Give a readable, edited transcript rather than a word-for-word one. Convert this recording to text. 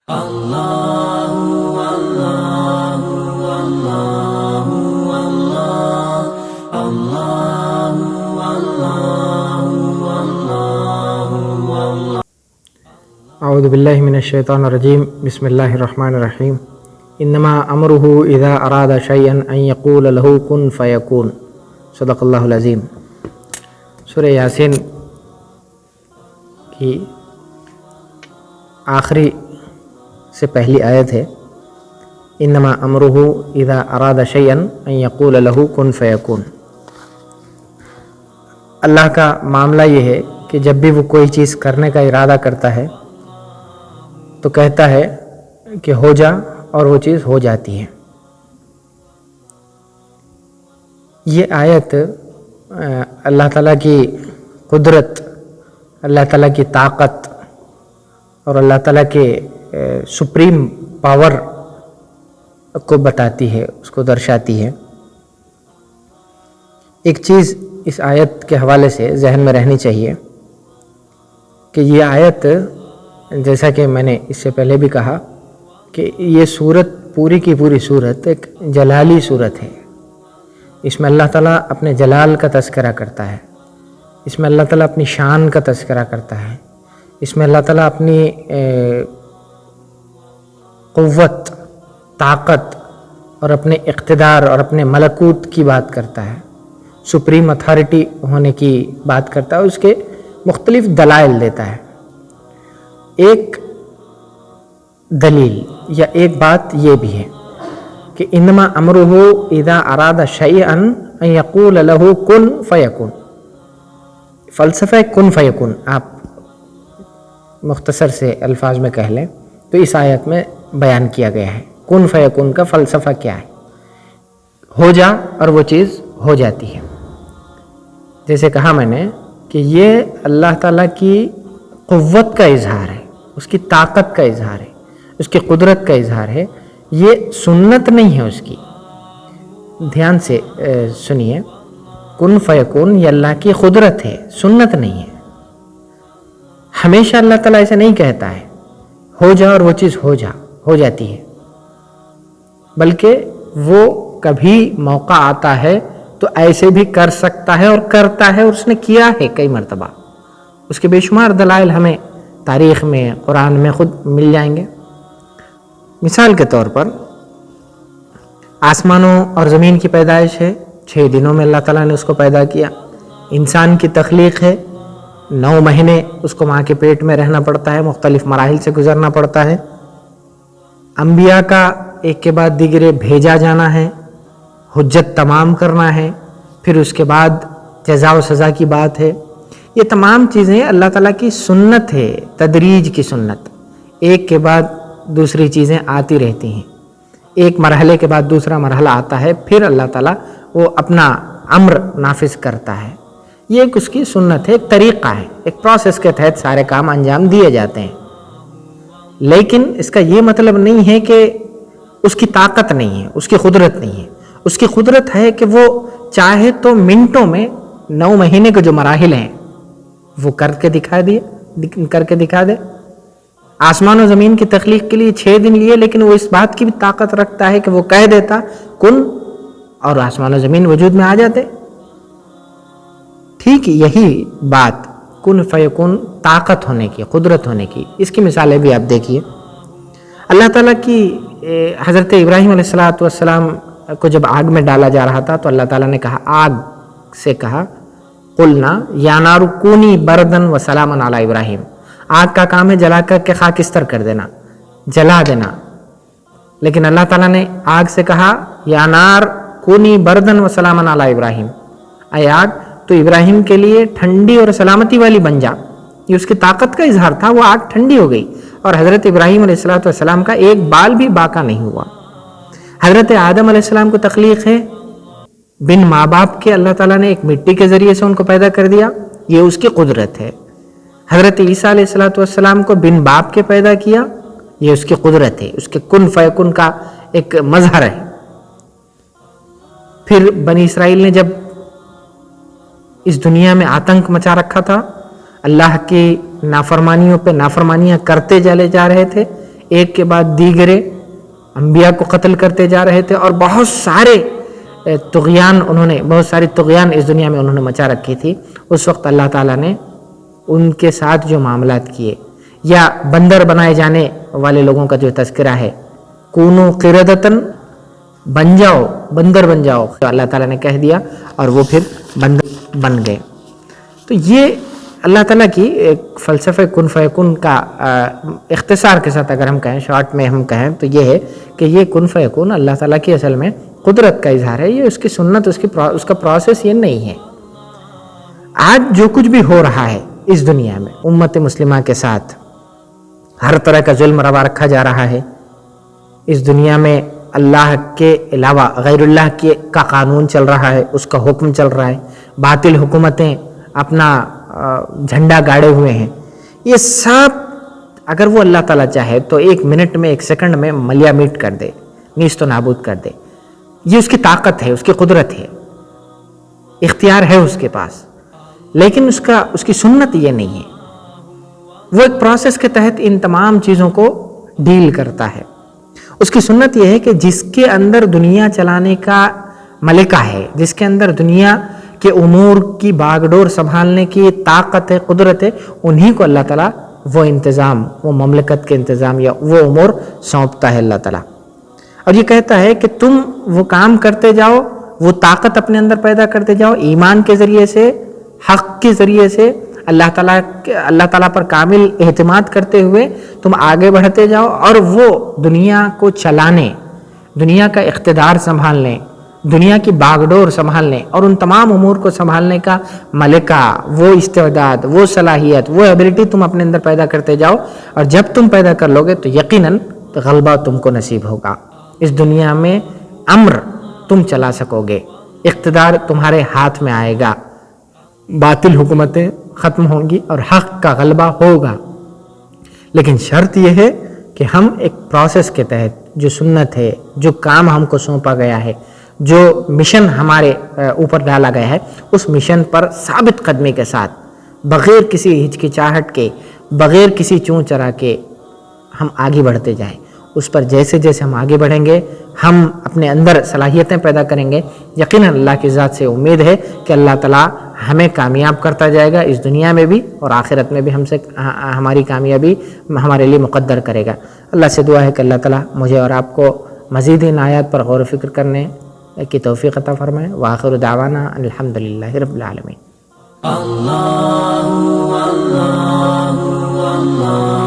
اعوذ باللہ من الشیطان الرجیم بسم اللہ الرحمن الرحیم انما امرہ اذا اراد شیئا ان یقول لہ کن فیکون صدق اللہ العظیم۔ سورہ یاسین کی آخری سے پہلی آیت ہے انما امرہ اذا اراد شیئا ان یقول لہ کن فیکون۔ اللہ کا معاملہ یہ ہے کہ جب بھی وہ کوئی چیز کرنے کا ارادہ کرتا ہے تو کہتا ہے کہ ہو جا، اور وہ چیز ہو جاتی ہے۔ یہ آیت اللہ تعالیٰ کی قدرت، اللہ تعالیٰ کی طاقت اور اللہ تعالیٰ کے سپریم پاور کو بتاتی ہے، اس کو درشاتی ہے۔ ایک چیز اس آیت کے حوالے سے ذہن میں رہنی چاہیے کہ یہ آیت، جیسا کہ میں نے اس سے پہلے بھی کہا کہ یہ صورت پوری کی پوری صورت ایک جلالی صورت ہے۔ اس میں اللہ تعالیٰ اپنے جلال کا تذکرہ کرتا ہے، اس میں اللہ تعالیٰ اپنی شان کا تذکرہ کرتا ہے، اس میں اللہ تعالیٰ اپنی قوت، طاقت اور اپنے اقتدار اور اپنے ملکوت کی بات کرتا ہے، سپریم اتھارٹی ہونے کی بات کرتا ہے، اس کے مختلف دلائل دیتا ہے۔ ایک دلیل یا ایک بات یہ بھی ہے کہ انما امرہ اذا اراد شیئا ان یقول لہ کن فیکون۔ فلسفہ کن فیکون آپ مختصر سے الفاظ میں کہہ لیں تو اس آیت میں بیان کیا گیا ہے۔ کن فیکون کا فلسفہ کیا ہے؟ ہو جا اور وہ چیز ہو جاتی ہے۔ جیسے کہا میں نے کہ یہ اللہ تعالیٰ کی قوت کا اظہار ہے، اس کی طاقت کا اظہار ہے، اس کی قدرت کا اظہار ہے۔ یہ سنت نہیں ہے اس کی۔ دھیان سے سنیے، کن فیکون یہ اللہ کی قدرت ہے، سنت نہیں ہے۔ ہمیشہ اللہ تعالیٰ ایسے نہیں کہتا ہے ہو جا اور وہ چیز ہو جاتی ہے، بلکہ وہ کبھی موقع آتا ہے تو ایسے بھی کر سکتا ہے اور کرتا ہے، اور اس نے کیا ہے کئی مرتبہ۔ اس کے بے شمار دلائل ہمیں تاریخ میں، قرآن میں خود مل جائیں گے۔ مثال کے طور پر آسمانوں اور زمین کی پیدائش ہے، 6 دنوں میں اللہ تعالیٰ نے اس کو پیدا کیا۔ انسان کی تخلیق ہے، 9 مہینے اس کو ماں کے پیٹ میں رہنا پڑتا ہے، مختلف مراحل سے گزرنا پڑتا ہے۔ انبیاء کا ایک کے بعد دیگرے بھیجا جانا ہے، حجت تمام کرنا ہے، پھر اس کے بعد جزا و سزا کی بات ہے۔ یہ تمام چیزیں اللہ تعالیٰ کی سنت ہے، تدریج کی سنت۔ ایک کے بعد دوسری چیزیں آتی رہتی ہیں، ایک مرحلے کے بعد دوسرا مرحلہ آتا ہے، پھر اللہ تعالیٰ وہ اپنا امر نافذ کرتا ہے۔ یہ ایک اس کی سنت ہے، ایک طریقہ ہے، ایک پروسیس کے تحت سارے کام انجام دیے جاتے ہیں۔ لیکن اس کا یہ مطلب نہیں ہے کہ اس کی طاقت نہیں ہے، اس کی قدرت نہیں ہے۔ اس کی قدرت ہے کہ وہ چاہے تو منٹوں میں 9 مہینے کے جو مراحل ہیں وہ کر کے دکھا دے۔ آسمان و زمین کی تخلیق کے لیے 6 دن لیے، لیکن وہ اس بات کی بھی طاقت رکھتا ہے کہ وہ کہہ دیتا کن، اور آسمان و زمین وجود میں آ جاتے۔ ٹھیک یہی بات کن فیکون طاقت ہونے کی، قدرت ہونے کی، اس کی مثالیں بھی آپ دیکھیے۔ اللہ تعالیٰ کی حضرت ابراہیم علیہ السلام کو جب آگ میں ڈالا جا رہا تھا تو اللہ تعالیٰ نے کہا، آگ سے کہا قلنا یا نار کونی بردن و سلاما علی ابراہیم۔ آگ کا کام ہے جلا کر کے خاکستر کر دینا، جلا دینا، لیکن اللہ تعالیٰ نے آگ سے کہا یا نار کونی بردن و سلاما علی ابراہیم، اے آگ تو ابراہیم کے لیے ٹھنڈی اور سلامتی والی بن جا۔ یہ اس کی طاقت کا اظہار تھا، وہ آگ ٹھنڈی ہو گئی اور حضرت ابراہیم علیہ السلام کا ایک بال بھی باقی نہیں ہوا۔ حضرت آدم علیہ السلام کو تخلیق ہے، بن ماں باپ کے اللہ تعالیٰ نے ایک مٹی کے ذریعے سے ان کو پیدا کر دیا، یہ اس کی قدرت ہے۔ حضرت عیسیٰ علیہ السلام کو بن باپ کے پیدا کیا، یہ اس کی قدرت ہے، اس کے کن فیکن کا ایک مظہر ہے۔ پھر بنی اسرائیل نے جب اس دنیا میں آتنک مچا رکھا تھا، اللہ کی نافرمانیوں پہ نافرمانیاں کرتے چلے جا رہے تھے، ایک کے بعد دیگرے انبیاء کو قتل کرتے جا رہے تھے، اور بہت سارے طغیان بہت ساری طغیان اس دنیا میں انہوں نے مچا رکھی تھی. اس وقت اللہ تعالیٰ نے ان کے ساتھ جو معاملات کیے، یا بندر بنائے جانے والے لوگوں کا جو تذکرہ ہے، کونو قردتن، بن جاؤ، بندر بن جاؤ، تو اللہ تعالیٰ نے کہہ دیا اور وہ پھر بندر بن گئے. تو یہ اللہ تعالیٰ کی ایک فلسفہ کن فیکون کا اختصار کے ساتھ اگر ہم کہیں، شارٹ میں ہم کہیں تو یہ ہے کہ یہ کن فیکون اللہ تعالیٰ کی اصل میں قدرت کا اظہار ہے. یہ اس کی سنت، اس کا پروسیس یہ نہیں ہے. آج جو کچھ بھی ہو رہا ہے اس دنیا میں امت مسلمہ کے ساتھ، ہر طرح کا ظلم روا رکھا جا رہا ہے اس دنیا میں، اللہ کے علاوہ غیر اللہ کا قانون چل رہا ہے، اس کا حکم چل رہا ہے، باطل حکومتیں اپنا جھنڈا گاڑے ہوئے ہیں. یہ سب اگر وہ اللہ تعالیٰ چاہے تو ایک منٹ میں، ایک سیکنڈ میں ملیا میٹ کر دے، نیست و نابود کر دے. یہ اس کی طاقت ہے، اس کی قدرت ہے، اختیار ہے اس کے پاس. لیکن اس کی سنت یہ نہیں ہے. وہ ایک پروسیس کے تحت ان تمام چیزوں کو ڈیل کرتا ہے. اس کی سنت یہ ہے کہ جس کے اندر دنیا چلانے کا ملکہ ہے، جس کے اندر دنیا کے امور کی باغ ڈور سنبھالنے کی طاقت ہے، قدرت ہے، انہی کو اللہ تعالیٰ وہ انتظام، وہ مملکت کے انتظام یا وہ امور سونپتا ہے اللہ تعالیٰ. اور یہ کہتا ہے کہ تم وہ کام کرتے جاؤ، وہ طاقت اپنے اندر پیدا کرتے جاؤ، ایمان کے ذریعے سے، حق کے ذریعے سے، اللہ تعالیٰ پر کامل اعتماد کرتے ہوئے تم آگے بڑھتے جاؤ، اور وہ دنیا کو چلانے، دنیا کا اقتدار سنبھالنے، دنیا کی باغ ڈور سنبھالنے اور ان تمام امور کو سنبھالنے کا ملکہ، وہ استعداد، وہ صلاحیت، وہ ایبلٹی تم اپنے اندر پیدا کرتے جاؤ. اور جب تم پیدا کر لوگے تو یقیناً غلبہ تم کو نصیب ہوگا. اس دنیا میں امر تم چلا سکو گے، اقتدار تمہارے ہاتھ میں آئے گا، باطل حکومتیں ختم ہوں گی اور حق کا غلبہ ہوگا. لیکن شرط یہ ہے کہ ہم ایک پروسیس کے تحت، جو سنت ہے، جو کام ہم کو سونپا گیا ہے، جو مشن ہمارے اوپر ڈالا گیا ہے، اس مشن پر ثابت قدمی کے ساتھ، بغیر کسی ہچکچاہٹ کے، بغیر کسی چون چرا کے ہم آگے بڑھتے جائیں. اس پر جیسے جیسے ہم آگے بڑھیں گے، ہم اپنے اندر صلاحیتیں پیدا کریں گے. یقیناً اللہ کی ذات سے امید ہے کہ اللہ تعالیٰ ہمیں کامیاب کرتا جائے گا، اس دنیا میں بھی اور آخرت میں بھی ہماری کامیابی ہمارے لیے مقدر کرے گا. اللہ سے دعا ہے کہ اللہ تعالیٰ مجھے اور آپ کو مزید ان آیات پر غور و فکر کرنے کی توفیق عطا فرمائے. وآخر دعوانا الحمدللہ رب العالمین. اللہ اللہ اللہ